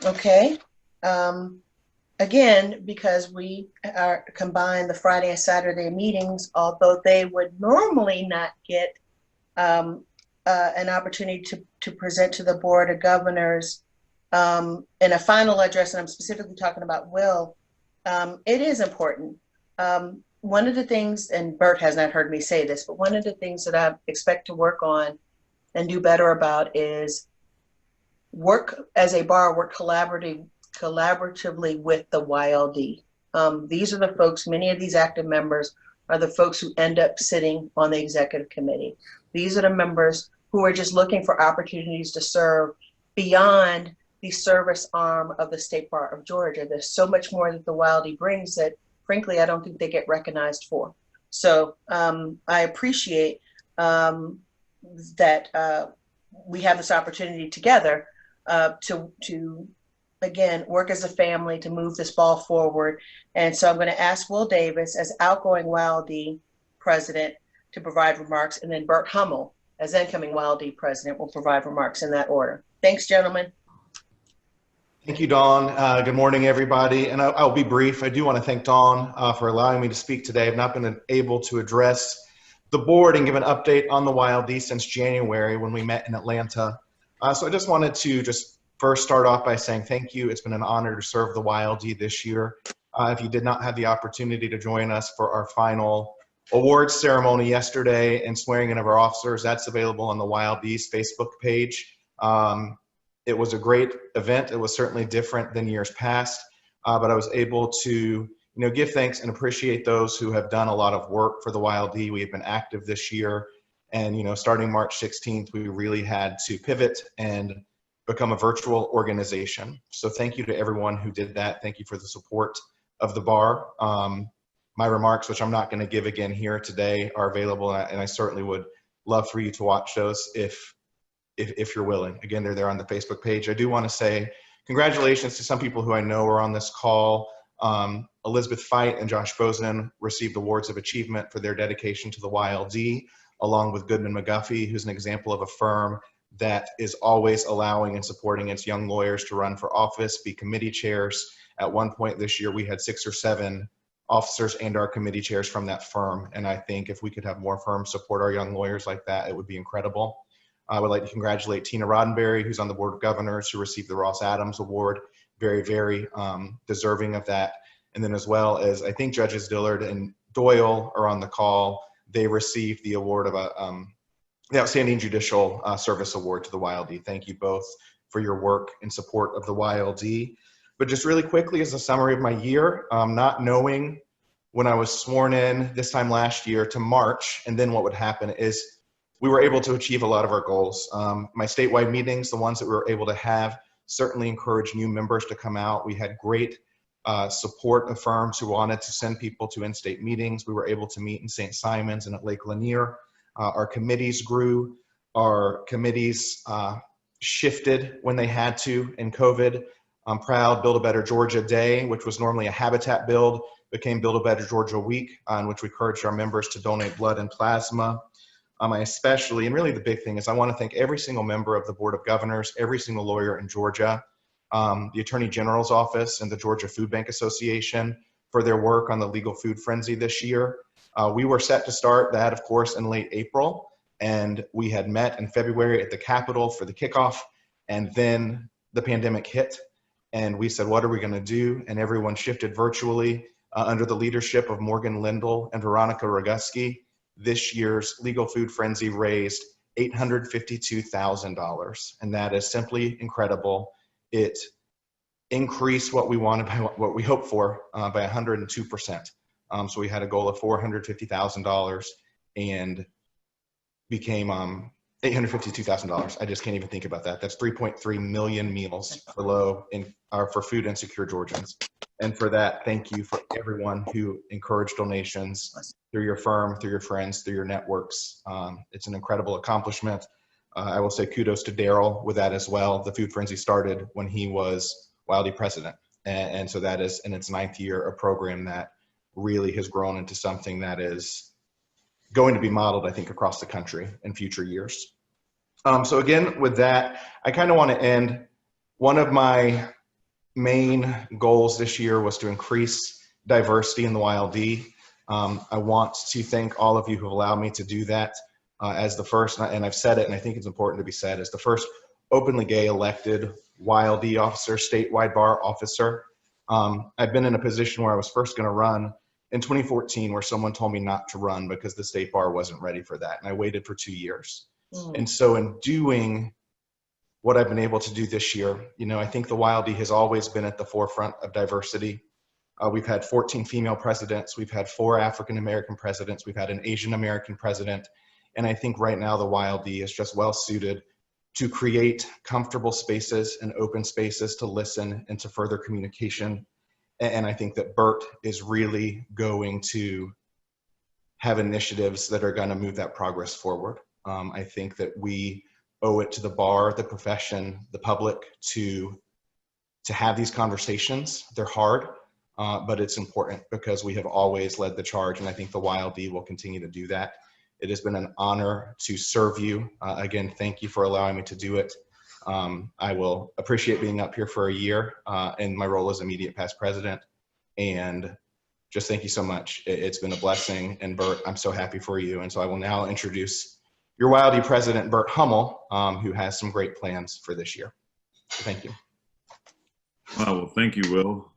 Okay. Again, because we are combine the Friday and Saturday meetings, although they would normally not get an opportunity to present to the Board of Governors in a final address, and I'm specifically talking about Will, it is important. One of the things, and Bert has not heard me say this, but one of the things that I expect to work on and do better about is work as a bar, work collaboratively with the YLD. These are the folks, many of these active members are the folks who end up sitting on the executive committee. These are the members who are just looking for opportunities to serve beyond the service arm of the State Bar of Georgia. There's so much more that the YLD brings that, frankly, I don't think they get recognized for. So I appreciate that we have this opportunity together to again work as a family to move this ball forward. And so I'm going to ask Will Davis, as outgoing YLD president, to provide remarks, and then Bert Hummel, as incoming YLD president, will provide remarks in that order. Thanks, gentlemen. Thank you, Dawn. Good morning, everybody. And I'll be brief. I do want to thank Dawn for allowing me to speak today. I've not been able to address the board and give an update on the YLD since January when we met in Atlanta. So I just wanted to first start off by saying thank you. It's been an honor to serve the YLD this year. If you did not have the opportunity to join us for our final awards ceremony yesterday and swearing in of our officers, that's available on the YLD's Facebook page. It was a great event. It was certainly different than years past, but I was able to give thanks and appreciate those who have done a lot of work for the YLD. We have been active this year, and starting March 16th, we really had to pivot and become a virtual organization. So thank you to everyone who did that. Thank you for the support of the bar. My remarks, which I'm not going to give again here today, are available, and I certainly would love for you to watch those if you're willing. Again, they're there on the Facebook page. I do want to say congratulations to some people who I know are on this call. Elizabeth Fite and Josh Bozeman received awards of achievement for their dedication to the YLD, along with Goodman McGuffey, who's an example of a firm that is always allowing and supporting its young lawyers to run for office, be committee chairs. At one point this year, we had 6 or 7 officers and our committee chairs from that firm. And I think if we could have more firms support our young lawyers like that, it would be incredible. I would like to congratulate Tina Roddenberry, who's on the Board of Governors, who received the Ross Adams Award. Very, very deserving of that. And then as well as, I think Judges Dillard and Doyle are on the call. They received the award of the Outstanding Judicial Service Award to the YLD. Thank you both for your work in support of the YLD. But just really quickly, as a summary of my year, not knowing when I was sworn in this time last year to March, and then what would happen is we were able to achieve a lot of our goals. My statewide meetings, the ones that we were able to have, certainly encouraged new members to come out. We had great support of firms who wanted to send people to in-state meetings. We were able to meet in St. Simons and at Lake Lanier. Our committees grew. Our committees shifted when they had to in COVID. I'm proud Build a Better Georgia Day, which was normally a habitat build, became Build a Better Georgia Week, in which we encouraged our members to donate blood and plasma. I especially, and really the big thing is I want to thank every single member of the Board of Governors, every single lawyer in Georgia, the Attorney General's Office and the Georgia Food Bank Association for their work on the legal food frenzy this year. We were set to start that, of course, in late April, and we had met in February at the Capitol for the kickoff, and then the pandemic hit, and we said, what are we going to do? And everyone shifted virtually under the leadership of Morgan Lindell and Veronica Roguski. This year's Legal Food Frenzy raised $852,000, and that is simply incredible. It increased what we wanted by what we hoped for by 102%. So we had a goal of $450,000 and became $852,000. I just can't even think about that. That's 3.3 million meals for food insecure Georgians. And for that, thank you for everyone who encouraged donations through your firm, through your friends, through your networks. It's an incredible accomplishment. I will say kudos to Daryl with that as well. The Food Frenzy started when he was YLD president. And so that is in its 9th year, a program that really has grown into something that is going to be modeled, I think, across the country in future years. So again, with that, I kind of want to end one of my main goals this year was to increase diversity in the YLD. I want to thank all of you who allowed me to do that as the first, and I've said it, and I think it's important to be said, as the first openly gay elected YLD officer, statewide bar officer. I've been in a position where I was first going to run in 2014, where someone told me not to run because the state bar wasn't ready for that, and I waited for 2 years. And so in doing what I've been able to do this year, you know, I think the YLD has always been at the forefront of diversity. We've had 14 female presidents. We've had 4 African-American presidents. We've had an Asian-American president. And I think right now the YLD is just well suited to create comfortable spaces and open spaces to listen and to further communication. And I think that Bert is really going to have initiatives that are going to move that progress forward. I think that we owe it to the bar, the profession, the public to have these conversations. They're hard, but it's important because we have always led the charge, and I think the YLD will continue to do that. It has been an honor to serve you. Again, thank you for allowing me to do it. I will appreciate being up here for a year in my role as immediate past president, and just thank you so much. It's been a blessing, and Bert, I'm so happy for you. And so I will now introduce your YLD president, Bert Hummel, who has some great plans for this year. So thank you. Well, thank you, Will.